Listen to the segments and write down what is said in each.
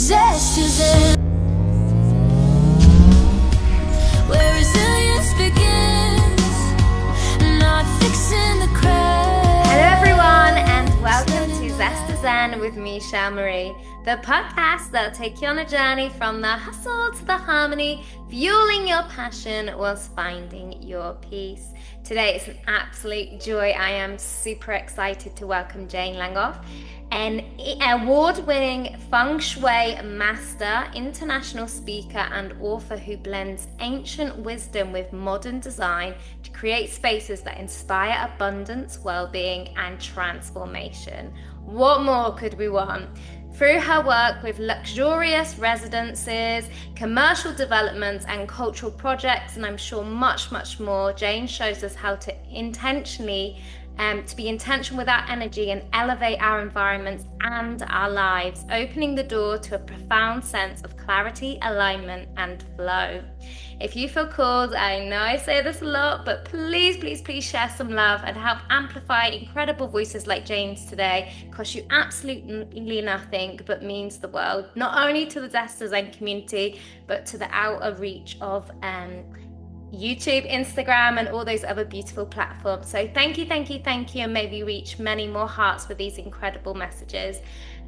Zest is in, where resilience begins, not fixing the cracks. Hello everyone, and welcome to Zest is in with me, Shel Marie, the podcast that'll take you on a journey from the hustle to the harmony, fueling your passion whilst finding your peace. Today it's an absolute joy. I am super excited to welcome Jane Langof, an award-winning Feng Shui Master, international speaker and author who blends ancient wisdom with modern design to create spaces that inspire abundance, well-being and transformation. What more could we want? Through her work with luxurious residences, commercial developments and cultural projects, and I'm sure much, much more, Jane shows us how to be intentional with our energy and elevate our environments and our lives, opening the door to a profound sense of clarity, alignment and flow. If you feel called, I know I say this a lot, but please, please, please share some love and help amplify incredible voices like Jane's today. Costs you absolutely nothing, but means the world, not only to the Zest Design community, but to the outer reach of YouTube, Instagram, and all those other beautiful platforms. So thank you, and maybe reach many more hearts with these incredible messages.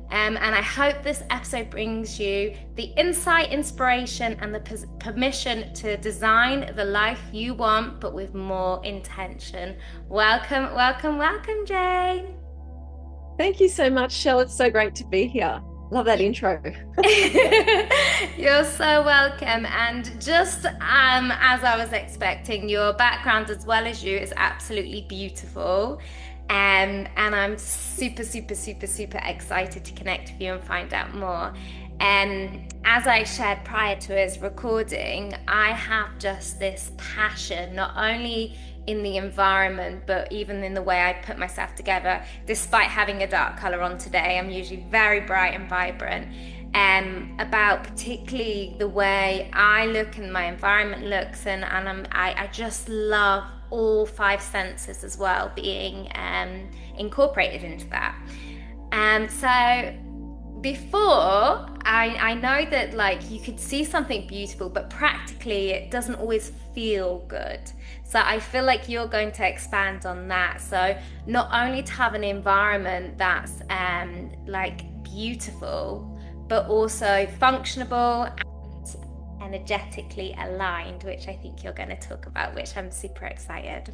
And I hope this episode brings you the insight, inspiration, and the permission to design the life you want, but with more intention. Welcome, welcome, welcome, Jane. Thank you so much, Shel. It's so great to be here. Love that intro. You're so welcome. And just as I was expecting, your background as well as you is absolutely beautiful. And I'm super, super, super, super excited to connect with you and find out more. As I shared prior to us recording, I have just this passion, not only in the environment, but even in the way I put myself together. Despite having a dark color on today, I'm usually very bright and vibrant. About particularly the way I look and my environment looks, and I just love all five senses as well being incorporated into that. So before, I know that like you could see something beautiful, but practically it doesn't always feel good. So I feel like you're going to expand on that. So not only to have an environment that's like beautiful, but also functionable and energetically aligned, which I think you're going to talk about, which I'm super excited.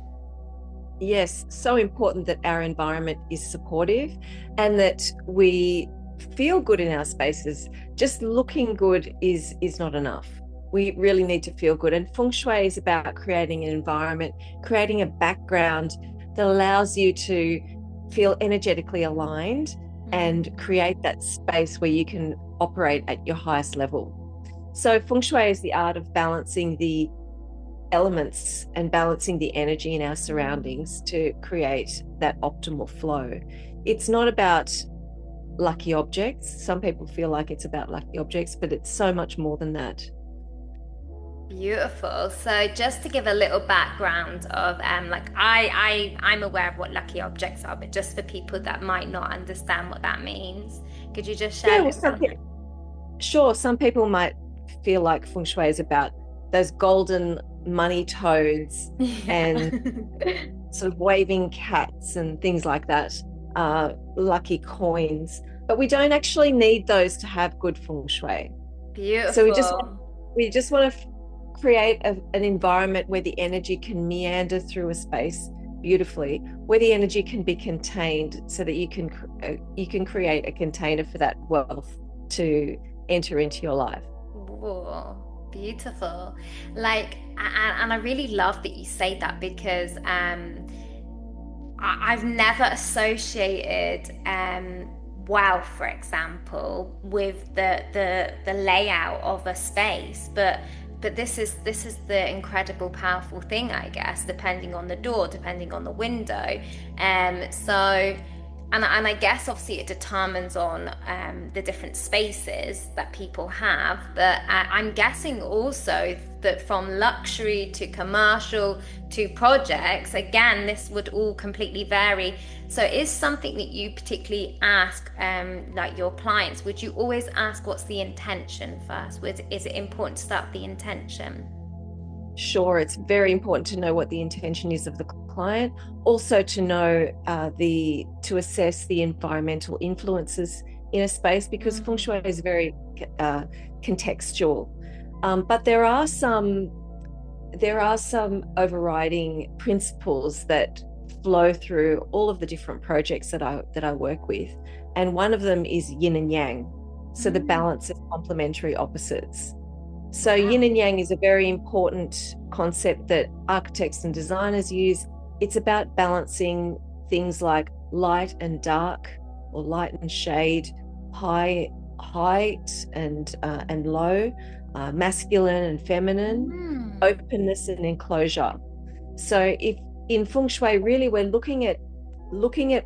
Yes, so important that our environment is supportive and that we feel good in our spaces. Just looking good is not enough. We really need to feel good. And Feng Shui is about creating an environment, creating a background that allows you to feel energetically aligned and create that space where you can operate at your highest level. So Feng Shui is the art of balancing the elements and balancing the energy in our surroundings to create that optimal flow. It's not about lucky objects. Some people feel like it's about lucky objects, but it's so much more than that. Beautiful. So just to give a little background of like I'm aware of what lucky objects are, but just for people that might not understand what that means, could you just share? Sure. Some people might feel like Feng Shui is about those golden money toads and sort of waving cats and things like that, lucky coins, but we don't actually need those to have good Feng Shui. Beautiful. So we just want to create an environment where the energy can meander through a space beautifully, where the energy can be contained so that you can create a container for that wealth to enter into your life. Whoa, beautiful. Like, and I really love that you say that, because I've never associated wealth, for example, with the layout of a space, but this is the incredible powerful thing, I guess, depending on the door, depending on the window. So and I guess obviously it determines on the different spaces that people have, but I'm guessing also that from luxury to commercial to projects, again, this would all completely vary. So is something that you particularly ask like your clients, would you always ask what's the intention first? Is it important to start with the intention? Sure, it's very important to know what the intention is of the client. Also to know to assess the environmental influences in a space, because Feng Shui is very contextual. But there are some overriding principles that flow through all of the different projects that I work with, and one of them is yin and yang. So the balance of complementary opposites. So yin and yang is a very important concept that architects and designers use. It's about balancing things like light and dark, or light and shade, height and low, masculine and feminine, openness and enclosure. So if in Feng Shui, really we're looking at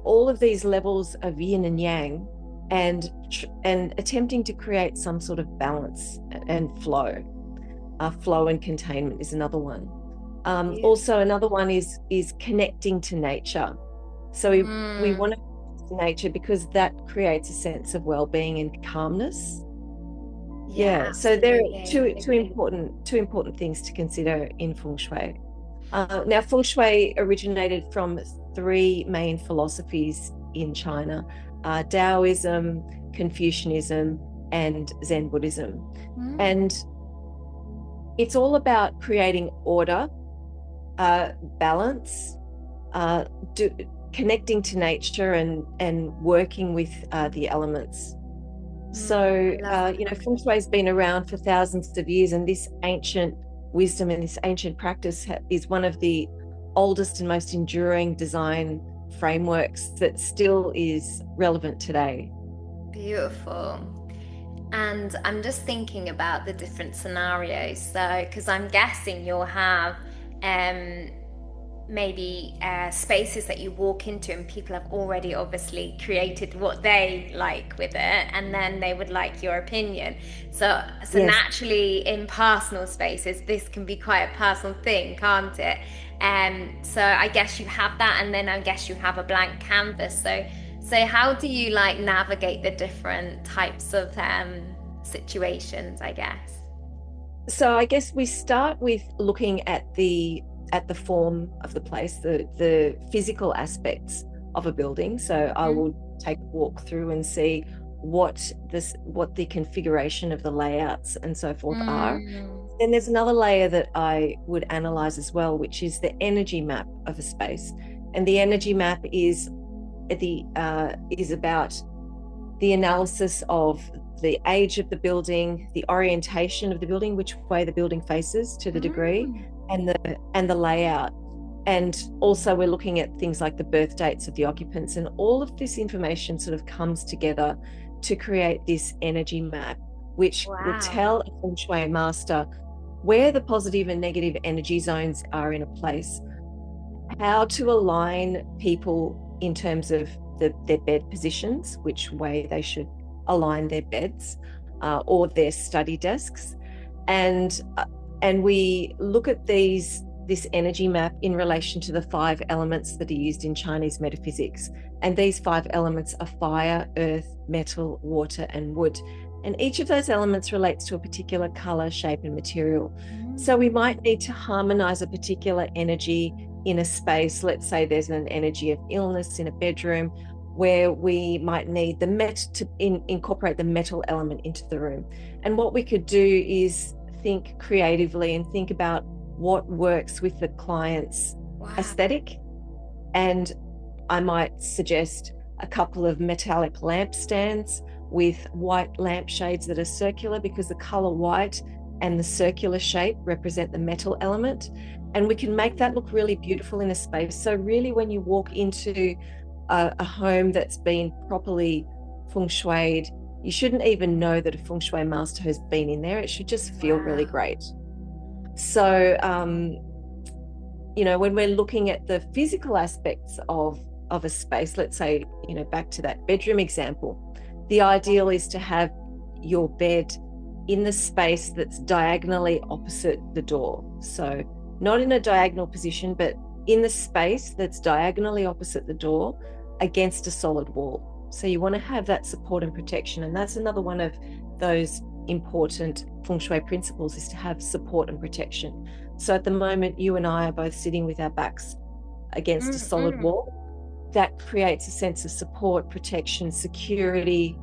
all of these levels of yin and yang, and attempting to create some sort of balance and flow. Flow and containment is another one. Also, another one is connecting to nature. So we want to connect to nature because that creates a sense of well-being and calmness. Yeah. So there are two important things to consider in Feng Shui. Now, Feng Shui originated from three main philosophies in China: Taoism, Confucianism, and Zen Buddhism. And it's all about creating order, balance, connecting to nature, and working with the elements. So, Feng Shui has been around for thousands of years, and this ancient wisdom and this ancient practice is one of the oldest and most enduring design frameworks that still is relevant today. Beautiful. And I'm just thinking about the different scenarios. So, because I'm guessing you'll have maybe spaces that you walk into and people have already obviously created what they like with it, and then they would like your opinion. So yes. Naturally in personal spaces, this can be quite a personal thing, can't it? So I guess you have that, and then I guess you have a blank canvas. So how do you like navigate the different types of situations, I guess? So I guess we start with looking at the form of the place, the physical aspects of a building. So I will take a walk through and see what the configuration of the layouts and so forth are. Then there's another layer that I would analyze as well, which is the energy map of a space. And the energy map is about the analysis of the age of the building, the orientation of the building, which way the building faces to the degree, and the layout. And also we're looking at things like the birth dates of the occupants, and all of this information sort of comes together to create this energy map, which will tell a Feng Shui master where the positive and negative energy zones are in a place, how to align people in terms of their bed positions, which way they should align their beds or their study desks, and we look at this energy map in relation to the 5 elements that are used in Chinese metaphysics. And these 5 elements are fire, earth, metal, water, and wood. And each of those elements relates to a particular color, shape, and material. So we might need to harmonize a particular energy in a space. Let's say there's an energy of illness in a bedroom, where we might need to incorporate the metal element into the room. And what we could do is think creatively and think about what works with the client's aesthetic. And I might suggest a couple of metallic lampstands with white lampshades that are circular, because the color white and the circular shape represent the metal element. And we can make that look really beautiful in a space. So really, when you walk into a home that's been properly feng shuied, you shouldn't even know that a Feng Shui master has been in there. It should just feel really great. So, when we're looking at the physical aspects of of a space, let's say, back to that bedroom example, the ideal is to have your bed in the space that's diagonally opposite the door. So not in a diagonal position, but in the space that's diagonally opposite the door against a solid wall. So you want to have that support and protection. And that's another one of those important Feng Shui principles, is to have support and protection. So at the moment, you and I are both sitting with our backs against a solid wall. That creates a sense of support, protection, security,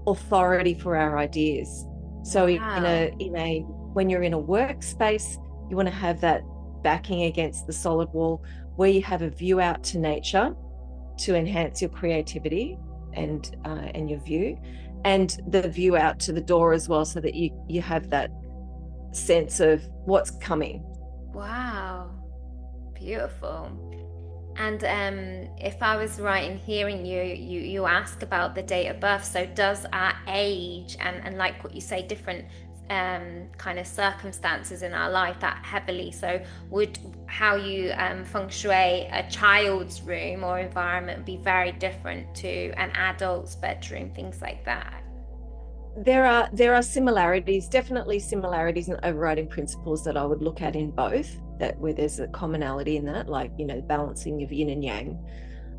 authority for our ideas. So when you're in a workspace, you want to have that backing against the solid wall where you have a view out to nature to enhance your creativity and your view, and the view out to the door as well, so that you have that sense of what's coming. Wow, beautiful. And if I was right in hearing you ask about the date of birth. So does our age and like what you say, different kind of circumstances in our life that heavily, so would how you feng shui a child's room or environment be very different to an adult's bedroom, things like that? There are similarities, definitely similarities and overriding principles that I would look at in both, that where there's a commonality in that, like, balancing of yin and yang,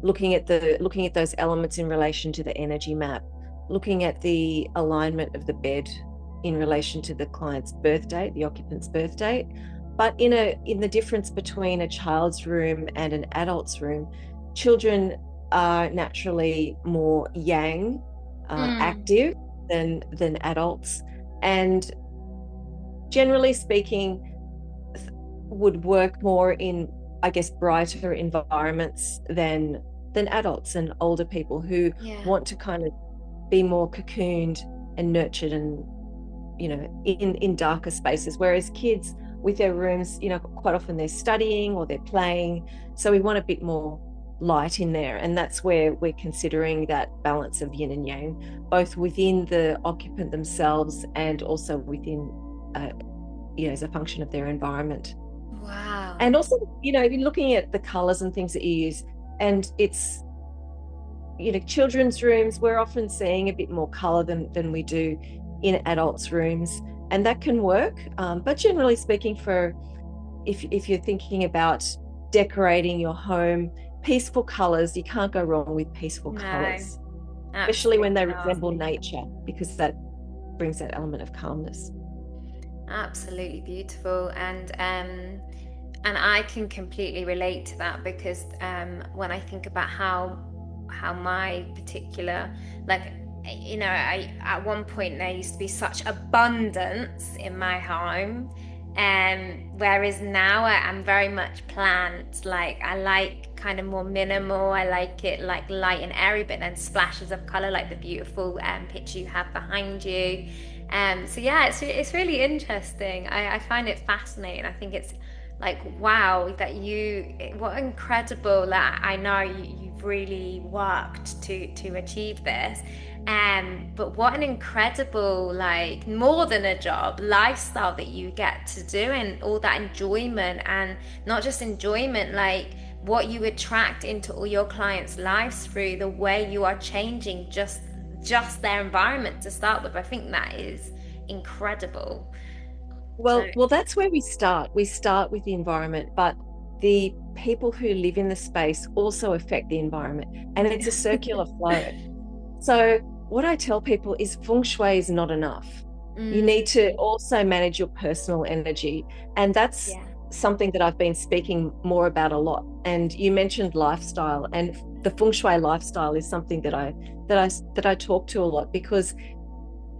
looking at those elements in relation to the energy map, looking at the alignment of the bed in relation to the client's birth date, the occupant's birth date. But in the difference between a child's room and an adult's room, children are naturally more yang, active than adults, and generally speaking would work more in, I guess, brighter environments than adults and older people who want to kind of be more cocooned and nurtured and in darker spaces, whereas kids with their rooms, quite often they're studying or they're playing, so we want a bit more light in there. And that's where we're considering that balance of yin and yang, both within the occupant themselves and also within as a function of their environment. Wow. And also, if you're looking at the colors and things that you use, and it's children's rooms, we're often seeing a bit more color than we do in adults' rooms, and that can work, but generally speaking, if you're thinking about decorating your home, peaceful colors, you can't go wrong with peaceful colors, especially when they resemble nature, because that brings that element of calmness. Absolutely beautiful. And I can completely relate to that, because when I think about how my particular, at one point there used to be such abundance in my home, whereas now I'm very much planned. Like, I like kind of more minimal. I like it like light and airy, but then splashes of color, like the beautiful picture you have behind you. So yeah, it's really interesting. I find it fascinating. I think it's like, wow, what incredible that I know you've really worked to achieve this. But what an incredible, like, more than a job, lifestyle that you get to do, and all that enjoyment, and not just enjoyment, like what you attract into all your clients' lives through the way you are changing just their environment to start with. I think that is incredible. Well, that's where we start. We start with the environment, but the people who live in the space also affect the environment, and it's a circular flow. So what I tell people is feng shui is not enough. You need to also manage your personal energy, and that's something that I've been speaking more about a lot. And you mentioned lifestyle, and the feng shui lifestyle is something that I talk to a lot, because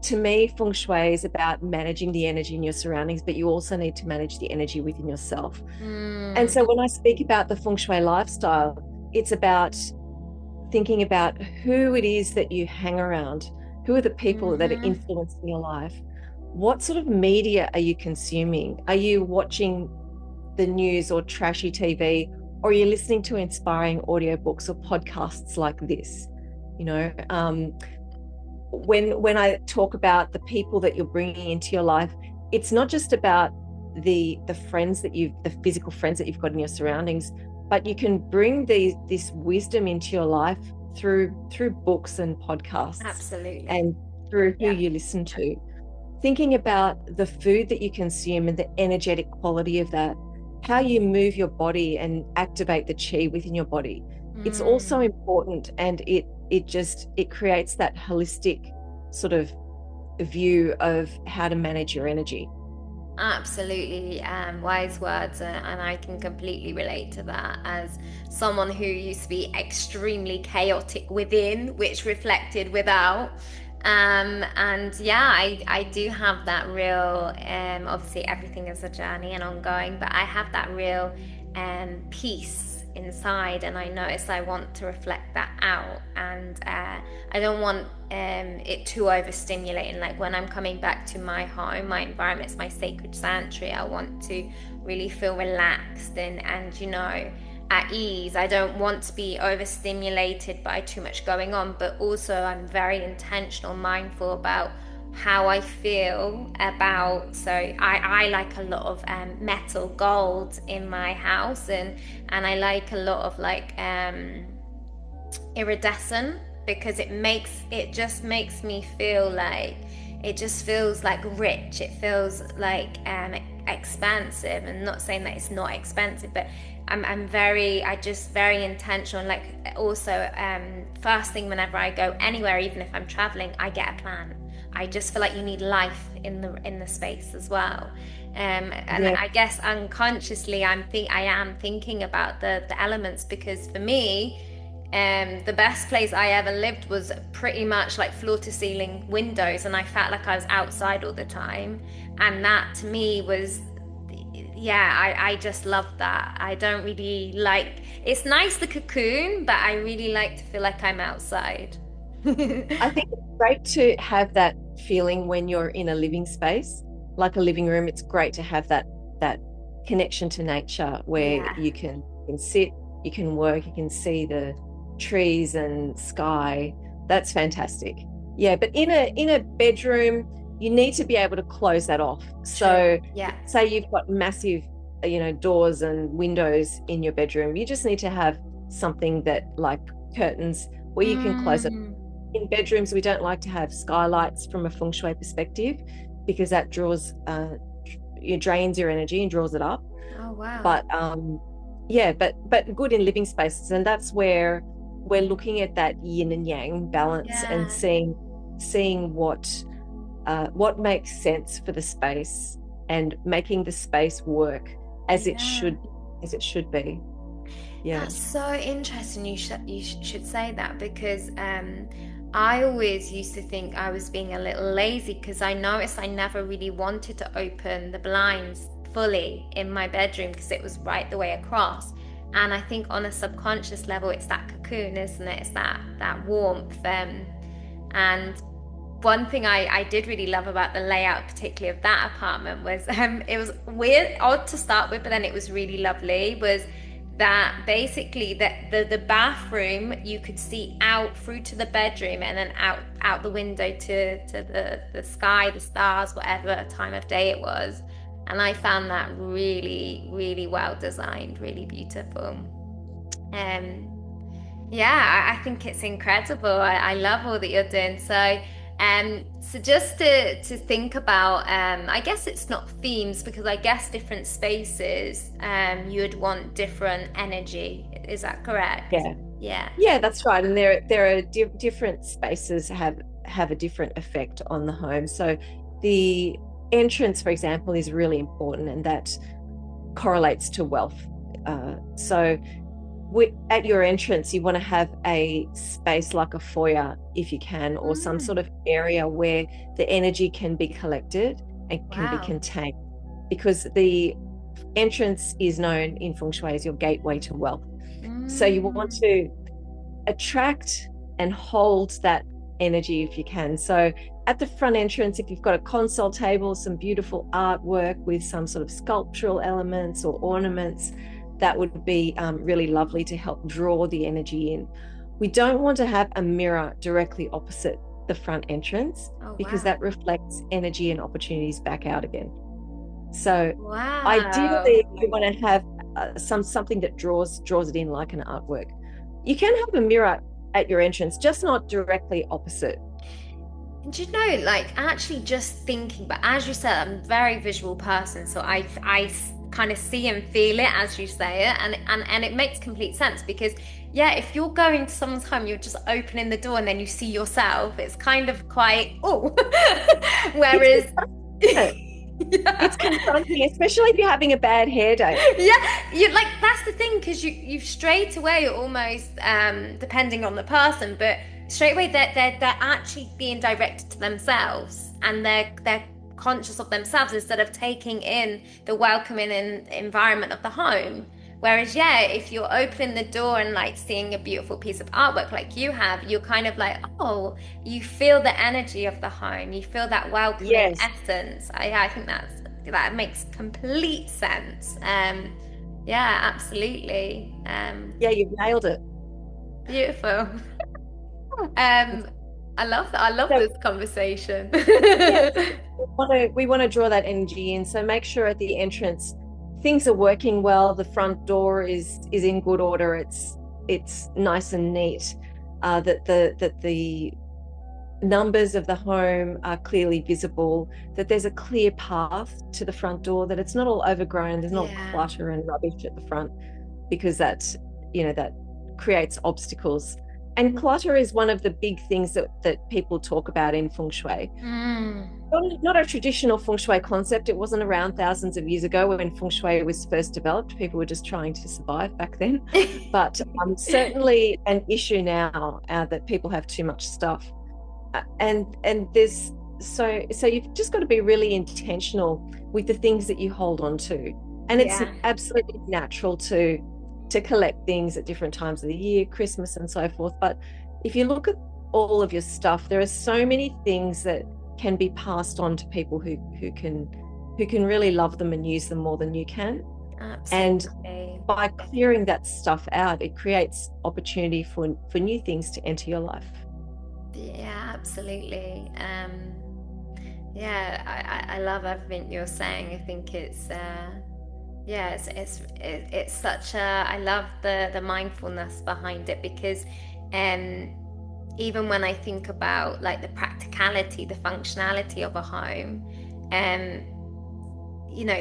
to me, feng shui is about managing the energy in your surroundings, but you also need to manage the energy within yourself. And so when I speak about the feng shui lifestyle, it's about thinking about who it is that you hang around, who are the people that are influencing your life, what sort of media are you consuming? Are you watching the news or trashy TV, or are you listening to inspiring audiobooks or podcasts like this? When I talk about the people that you're bringing into your life, it's not just about the friends the physical friends that you've got in your surroundings, but you can bring this wisdom into your life through books and podcasts. Absolutely. And through who you listen to. Thinking about the food that you consume and the energetic quality of that, how you move your body and activate the chi within your body. It's also important, and it creates that holistic sort of view of how to manage your energy. Absolutely, wise words, and I can completely relate to that as someone who used to be extremely chaotic within, which reflected without. And yeah, I do have that real, obviously everything is a journey and ongoing, but I have that real peace inside, and I notice I want to reflect that out, and I don't want it too overstimulating. Like when I'm coming back to my home, my environment, it's my sacred sanctuary, I want to really feel relaxed and you know, at ease. I don't want to be overstimulated by too much going on, but also I'm very intentional, mindful about how I feel about. So I like a lot of metal gold in my house, and I like a lot of like iridescent, because it just makes me feel like, it just feels like rich, it feels like expansive. And not saying that it's not expensive, but I just very intentional. Like also first thing whenever I go anywhere, even if I'm traveling, I get a plant. I just feel like you need life in the space as well. And I guess unconsciously I am thinking about the elements, because for me, the best place I ever lived was pretty much like floor to ceiling windows, and I felt like I was outside all the time. And that to me was, I just love that. I don't really like, it's nice, the cocoon, but I really like to feel like I'm outside. I think it's great to have that feeling when you're in a living space, like a living room. It's great to have that connection to nature where you can sit, you can work, you can see the trees and sky. That's fantastic. Yeah, but in a bedroom, you need to be able to close that off. So say you've got massive, doors and windows in your bedroom, you just need to have something that, like curtains, where you can close it. In bedrooms, we don't like to have skylights from a Feng Shui perspective, because that draws drains your energy and draws it up. Oh wow. But but good in living spaces, and that's where we're looking at that yin and yang balance and seeing what makes sense for the space, and making the space work as it should be. Yeah, that's so interesting. You should say that, because I always used to think I was being a little lazy, because I noticed I never really wanted to open the blinds fully in my bedroom, because it was right the way across. And I think on a subconscious level, it's that cocoon, isn't it? It's that warmth. And one thing I did really love about the layout, particularly of that apartment, was it was weird, odd to start with, but then it was really lovely, was that basically the bathroom, you could see out through to the bedroom, and then out the window to the sky, the stars, whatever time of day it was. And I found that really, really well designed, really beautiful. I think it's incredible. I love all that you're doing. So just to think about, I guess it's not themes, because I guess different spaces, you would want different energy. Is that correct? Yeah, that's right. And there are different spaces have a different effect on the home. So the entrance, for example, is really important, and that correlates to wealth. So at your entrance, you want to have a space like a foyer, if you can, or some sort of area where the energy can be collected and can be contained, because the entrance is known in Feng Shui as your gateway to wealth. So you want to attract and hold that energy if you can. So at the front entrance, if you've got a console table, some beautiful artwork with some sort of sculptural elements or ornaments, that would be really lovely to help draw the energy in. We don't want to have a mirror directly opposite the front entrance, because that reflects energy and opportunities back out again. So ideally, we want to have something that draws it in like an artwork. You can have a mirror at your entrance, just not directly opposite. And you know, like actually just thinking, but as you said, I'm a very visual person, so I kind of see and feel it as you say it, and it makes complete sense because yeah, if you're going to someone's home, you're just opening the door and then you see yourself. It's kind of quite whereas. It's confronting, especially if you're having a bad hair day. Yeah, you like that's the thing because you straight away almost depending on the person, but straight away they're actually being directed to themselves and they're conscious of themselves instead of taking in the welcoming environment of the home. Whereas, yeah, if you're opening the door and like seeing a beautiful piece of artwork like you have, you're kind of like, oh, you feel the energy of the home, you feel that welcoming Yes. essence. I think that makes complete sense. Yeah, absolutely. Yeah, you've nailed it. Beautiful. I love that. I love So, this conversation. yeah, so we want to draw that energy in. So make sure at the entrance things are working well. The front door is in good order. It's nice and neat. That the numbers of the home are clearly visible. That there's a clear path to the front door. That it's not all overgrown. There's not Yeah. clutter and rubbish at the front, because that creates obstacles. And clutter is one of the big things that people talk about in Feng Shui. Not a traditional Feng Shui concept. It wasn't around thousands of years ago when Feng Shui was first developed. People were just trying to survive back then. But certainly an issue now that people have too much stuff. And there's so you've just got to be really intentional with the things that you hold on to. And it's absolutely natural to collect things at different times of the year, Christmas and so forth. But if you look at all of your stuff, there are so many things that can be passed on to people who can really love them and use them more than you can. Absolutely. And by clearing that stuff out, it creates opportunity for new things to enter your life. Yeah, absolutely. Yeah, I love everything you're saying. I think it's such a, I love the mindfulness behind it because even when I think about like the practicality, the functionality of a home,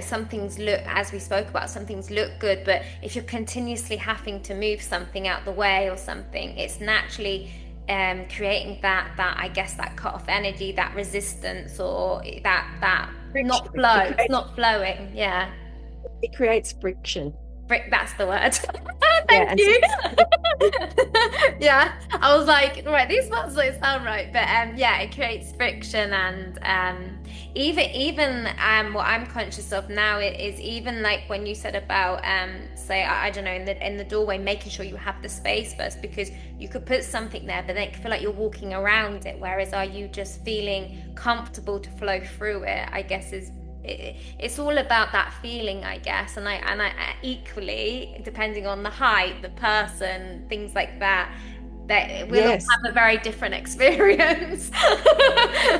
some things look, as we spoke about, some things look good, but if you're continuously having to move something out the way or something, it's naturally creating that I guess that cut off energy, that resistance, or that not flow. It's not flowing. Yeah. It creates friction. That's the word. Thank you. Yeah, I was like, right, these words don't sound right, but yeah, it creates friction, and even what I'm conscious of now is even like when you said about say I don't know in the doorway, making sure you have the space first, because you could put something there, but then it can feel like you're walking around it. Whereas are you just feeling comfortable to flow through it? I guess it's all about that feeling, I guess, and I equally, depending on the height, the person, things like that we'll all have a very different experience.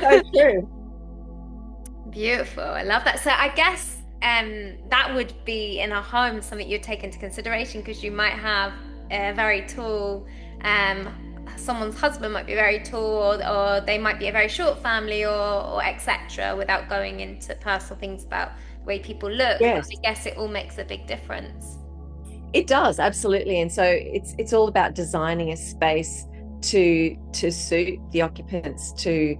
So true. Beautiful, I love that. So I guess that would be in a home something you'd take into consideration, because you might have a very tall someone's husband might be very tall, or they might be a very short family, or etc., without going into personal things about the way people look. Yes. I guess it all makes a big difference. It does, absolutely. And so it's all about designing a space to suit the occupants, to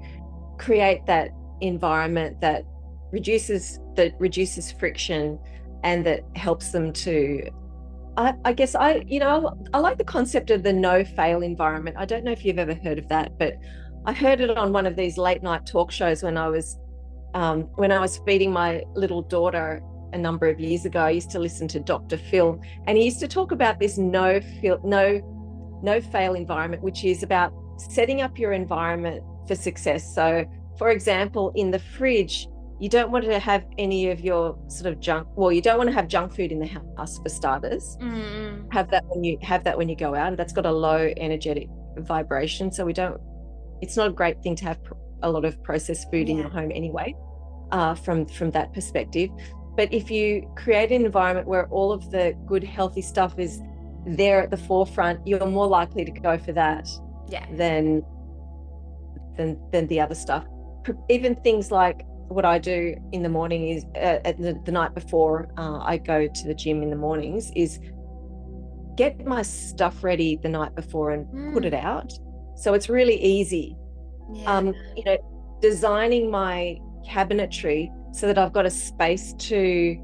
create that environment that reduces friction and that helps them to, I guess I like the concept of the no fail environment. I don't know if you've ever heard of that, but I heard it on one of these late night talk shows when I was feeding my little daughter a number of years ago. I used to listen to Dr. Phil, and he used to talk about this no fail environment, which is about setting up your environment for success. So, for example, in the fridge, you don't want to have any of your sort of junk. Well, you don't want to have junk food in the house, for starters. Have that when you go out, and that's got a low energetic vibration. So it's not a great thing to have a lot of processed food in your home anyway, from that perspective. But if you create an environment where all of the good, healthy stuff is there at the forefront, you're more likely to go for that than the other stuff. Even things like what I do in the morning is at the night before I go to the gym in the mornings is get my stuff ready the night before and put it out. So it's really easy. Designing my cabinetry so that I've got a space to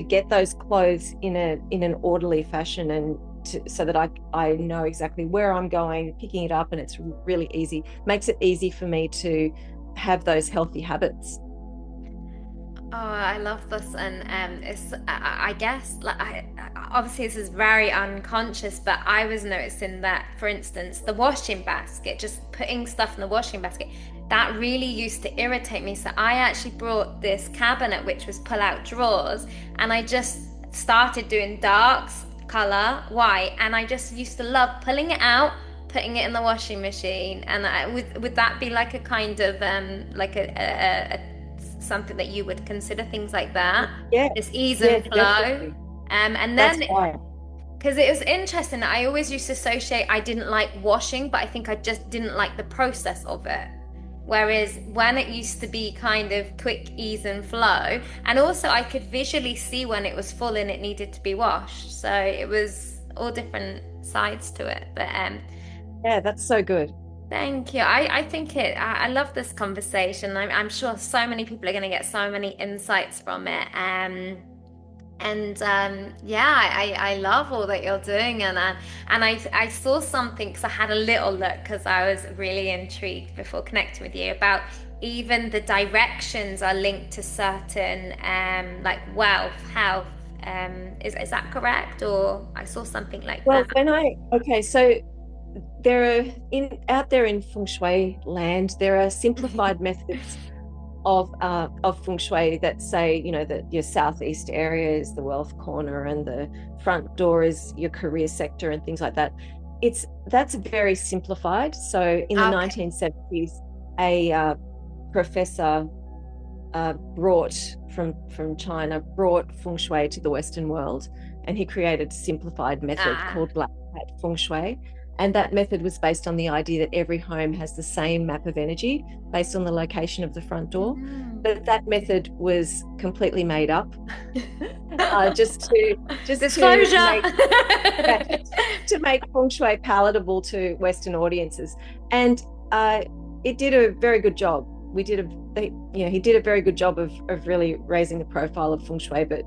get those clothes in an orderly fashion, and so that I know exactly where I'm going, picking it up, and it's really easy. Makes it easy for me to have those healthy habits. Oh, I love this, and it's I guess obviously this is very unconscious, but I was noticing that, for instance, the washing basket, just putting stuff in the washing basket, that really used to irritate me. So I actually brought this cabinet which was pull-out drawers, and I just started doing darks, color, white, and I just used to love pulling it out, putting it in the washing machine. And would that be like a kind of like a something that you would consider, things like that? Just ease and flow. Definitely. And then because it was interesting, I always used to associate I didn't like washing, but I think I just didn't like the process of it. Whereas when it used to be kind of quick ease and flow, and also I could visually see when it was full and it needed to be washed, so it was all different sides to it. But yeah, that's so good. thank you. I think I love this conversation. I'm sure so many people are going to get so many insights from it. I love all that you're doing, and I saw something because I had a little look because I was really intrigued before connecting with you about even the directions are linked to certain like wealth, health. Is that correct? Or I saw something like that. So there are out there in Feng Shui land, there are simplified methods of Feng Shui that say, that your southeast area is the wealth corner and the front door is your career sector and things like that. That's very simplified. So in the 1970s, a professor from China brought Feng Shui to the Western world, and he created a simplified method called Black Hat Feng Shui. And that method was based on the idea that every home has the same map of energy based on the location of the front door. But that method was completely made up, just disclosure, to make Feng Shui palatable to Western audiences. And it did a very good job. He did a very good job of really raising the profile of Feng Shui, but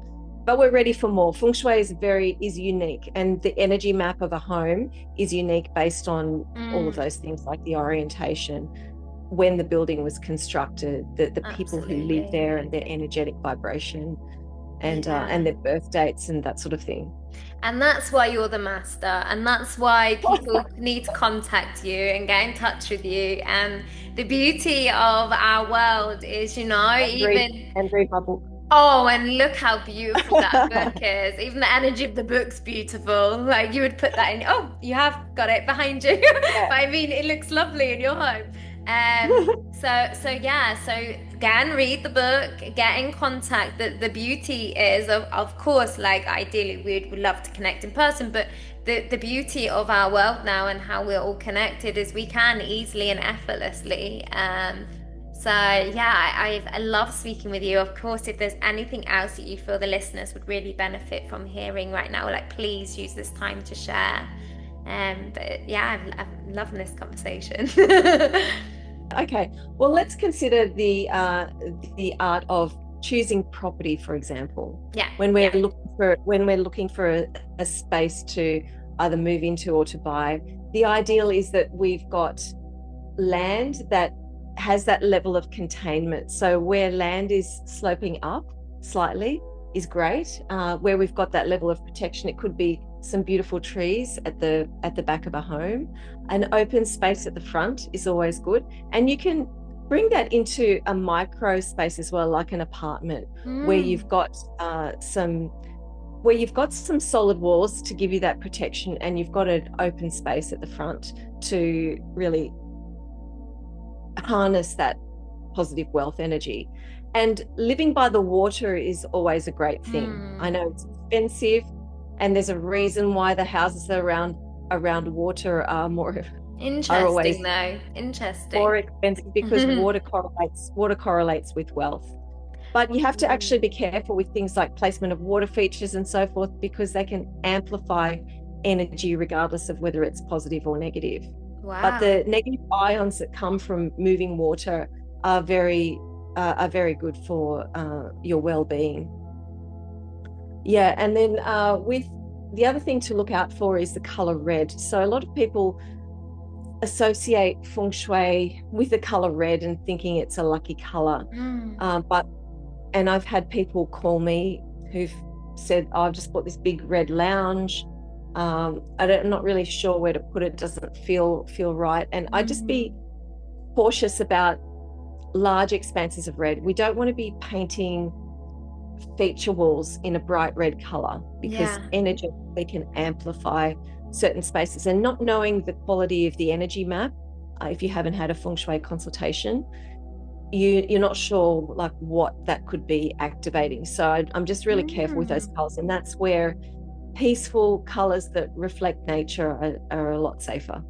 we're ready for more. Feng Shui is unique, and the energy map of a home is unique based on all of those things, like the orientation, when the building was constructed, the people who live there and their energetic vibration, and their birth dates and that sort of thing. And that's why you're the master, and that's why people need to contact you and get in touch with you. And the beauty of our world is, even read my book. Oh, and look how beautiful that book is. Even the energy of the book's beautiful. Like, you would put that in. Oh, you have got it behind you. Yeah. But I mean, it looks lovely in your home. So again, read the book, get in contact. The beauty is, of course, like ideally we would love to connect in person, but the beauty of our world now and how we're all connected is we can easily and effortlessly. I love speaking with you. Of course, if there's anything else that you feel the listeners would really benefit from hearing right now, please use this time to share. I'm loving this conversation. Okay, well, let's consider the art of choosing property, for example. Yeah. When we're looking for a space to either move into or to buy, the ideal is that we've got land that has that level of containment. So where land is sloping up slightly is great. Where we've got that level of protection, it could be some beautiful trees at the back of a home. An open space at the front is always good, and you can bring that into a micro space as well, like an apartment where you've got some solid walls to give you that protection, and you've got an open space at the front to really harness that positive wealth energy. And living by the water is always a great thing. I know it's expensive, and there's a reason why the houses around water are always Interesting though. Interesting. more expensive, because water correlates with wealth. But you have to actually be careful with things like placement of water features and so forth, because they can amplify energy regardless of whether it's positive or negative. Wow. But the negative ions that come from moving water are very good for your well-being. Yeah, and then with the other thing to look out for is the color red. So a lot of people associate Feng Shui with the color red and thinking it's a lucky color. And I've had people call me who've said, oh, I've just bought this big red lounge. I'm not really sure where to put it. It doesn't feel right. And I just be cautious about large expanses of red. We don't want to be painting feature walls in a bright red color, because energy can amplify certain spaces. And not knowing the quality of the energy map, if you haven't had a Feng Shui consultation, you're not sure like what that could be activating. So I'm just really careful with those colors, and that's where peaceful colors that reflect nature are a lot safer.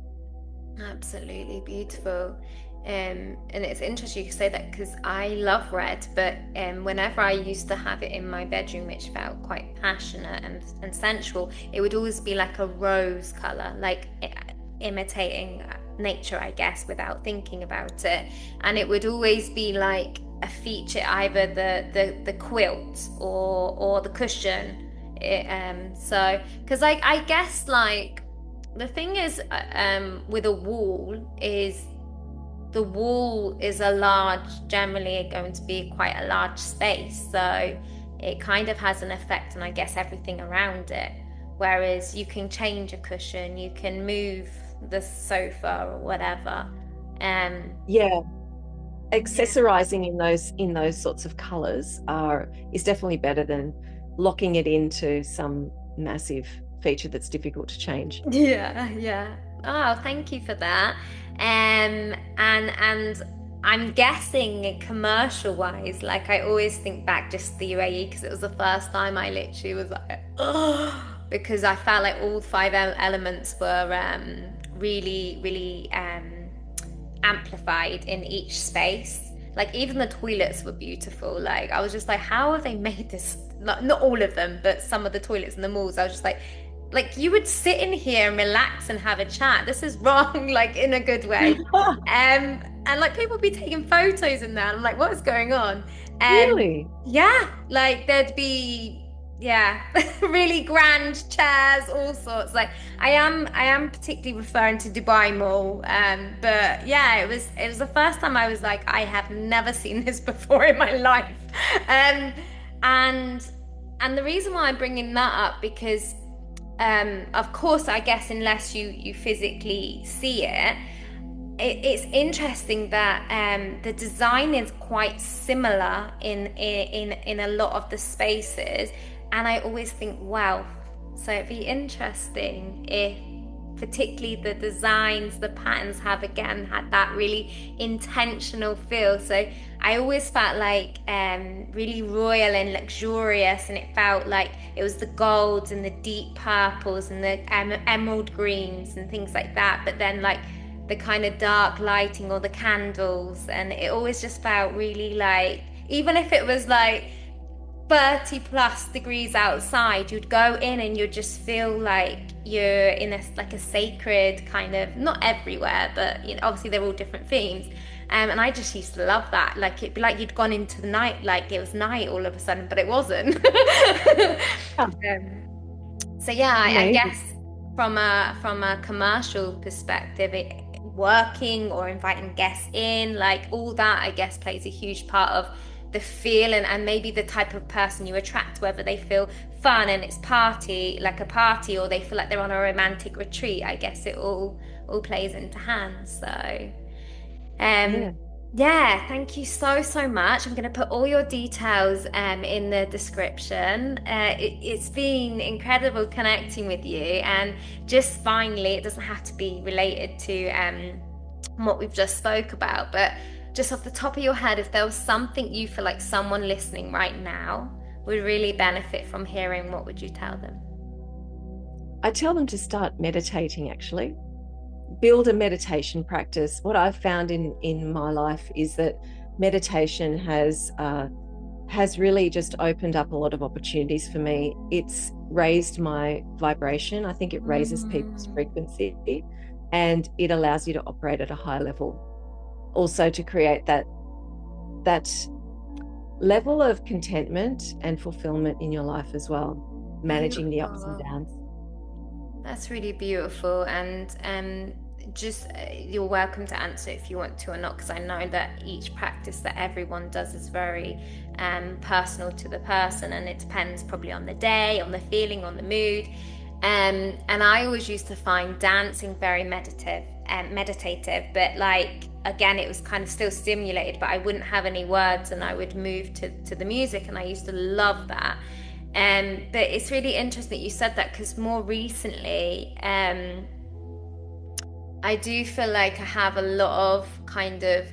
Absolutely beautiful. And it's interesting you say that, because I love red, but whenever I used to have it in my bedroom, which felt quite passionate and sensual, it would always be like a rose color, like imitating nature, I guess, without thinking about it. And it would always be like a feature, either the quilt or the cushion. So because I guess like the thing is with a wall is, the wall is generally going to be quite a large space, so it kind of has an effect on, I guess, everything around it. Whereas you can change a cushion, you can move the sofa or whatever. Accessorizing in those sorts of colors is definitely better than locking it into some massive feature that's difficult to change. Yeah. Oh, thank you for that. And I'm guessing commercial wise, like I always think back just the UAE, because it was the first time I literally was like, oh, because I felt like all five elements were really amplified in each space. Like even the toilets were beautiful. Like I was just like, how have they made this? Not all of them, but some of the toilets in the malls, I was just like you would sit in here and relax and have a chat. This is wrong, like in a good way. And like people be taking photos in there. I'm like, what is going on? Really? Yeah, like there'd be really grand chairs, all sorts. Like I am particularly referring to Dubai Mall. But yeah, it was the first time I was like, I have never seen this before in my life. And the reason why I'm bringing that up, because of course, I guess unless you physically see it, it's interesting that the design is quite similar in a lot of the spaces, and I always think, wow, so it'd be interesting if particularly the designs, the patterns had that really intentional feel. So I always felt like really royal and luxurious, and it felt like it was the golds and the deep purples and the emerald greens and things like that, but then like the kind of dark lighting or the candles, and it always just felt really like, even if it was like 30 plus degrees outside, you'd go in and you'd just feel like you're in a sacred kind of, not everywhere, but obviously they're all different themes. And I just used to love that. Like it'd be like you'd gone into the night, like it was night all of a sudden, but it wasn't. So yeah, I guess from a commercial perspective, working or inviting guests in, like all that, I guess plays a huge part of the feel and maybe the type of person you attract, whether they feel fun and it's like a party, or they feel like they're on a romantic retreat. I guess it all plays into hands. So thank you so much. I'm going to put all your details in the description. It's been incredible connecting with you, and just finally, it doesn't have to be related to what we've just spoke about, but just off the top of your head, if there was something you feel like someone listening right now would really benefit from hearing, what would you tell them? I tell them to start meditating, actually. Build a meditation practice. What I've found in my life is that meditation has really just opened up a lot of opportunities for me. It's raised my vibration. I think it raises people's frequency, and it allows you to operate at a high level. Also to create that level of contentment and fulfillment in your life as well, managing the ups and downs. That's really beautiful. And just you're welcome to answer if you want to or not, because I know that each practice that everyone does is very personal to the person, and it depends probably on the day, on the feeling, on the mood. And I always used to find dancing very meditative, but like, again, it was kind of still stimulated, but I wouldn't have any words and I would move to the music, and I used to love that. But it's really interesting that you said that, because more recently, I do feel like I have a lot of kind of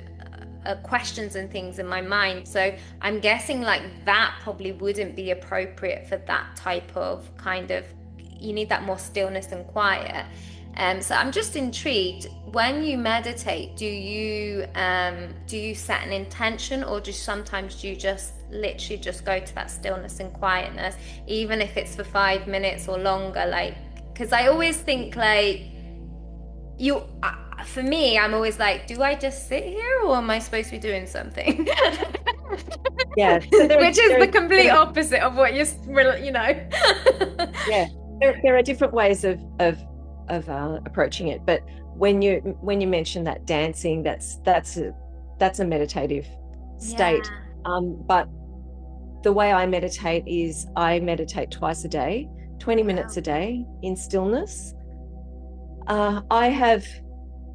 questions and things in my mind. So I'm guessing like that probably wouldn't be appropriate for that type of kind of, you need that more stillness and quiet. So I'm just intrigued, when you meditate, do you set an intention, or sometimes do you just literally just go to that stillness and quietness, even if it's for 5 minutes or longer? Like, because I always think like, for me, I'm always like, do I just sit here, or am I supposed to be doing something? Yeah, which is the complete opposite of what you know. Yeah, there are different ways of approaching it, but when you mention that dancing, that's a meditative state. Yeah. But the way I meditate is I meditate twice a day, 20 minutes a day in stillness. I have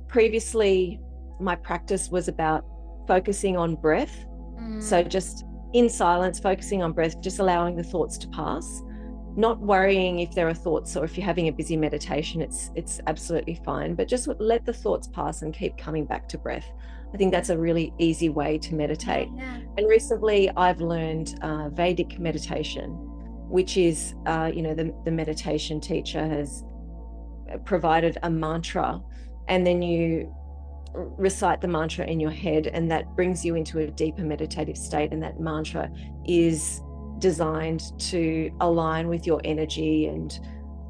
previously, my practice was about focusing on breath. So just in silence, focusing on breath, just allowing the thoughts to pass, not worrying if there are thoughts, or if you're having a busy meditation, it's absolutely fine, but just let the thoughts pass and keep coming back to breath. I think that's a really easy way to meditate. Yeah. And recently I've learned Vedic meditation, which is, the meditation teacher has provided a mantra, and then you recite the mantra in your head, and that brings you into a deeper meditative state. And that mantra is designed to align with your energy and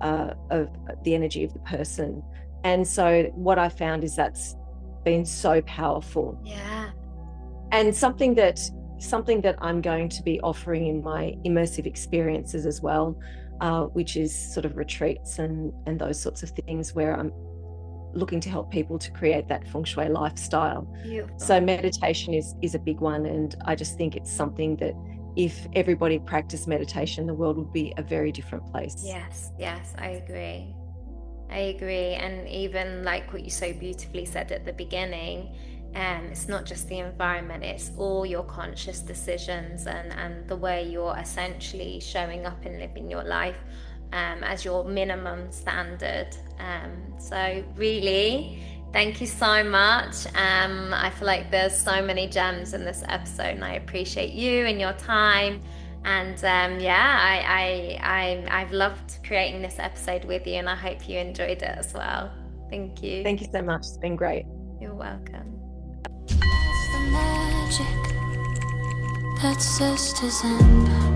of the energy of the person. And so what I found is that's been so powerful. Yeah. And something that I'm going to be offering in my immersive experiences as well, which is sort of retreats and those sorts of things, where I'm looking to help people to create that Feng Shui lifestyle. Beautiful. So meditation is a big one, and I just think it's something that if everybody practiced meditation, the world would be a very different place. Yes, I agree. And even like what you so beautifully said at the beginning, it's not just the environment, it's all your conscious decisions and the way you're essentially showing up and living your life as your minimum standard. So really, thank you so much. I feel like there's so many gems in this episode, and I appreciate you and your time. And I've loved creating this episode with you, and I hope you enjoyed it as well. Thank you. Thank you so much. It's been great. You're welcome. That's the magic that Zest is in.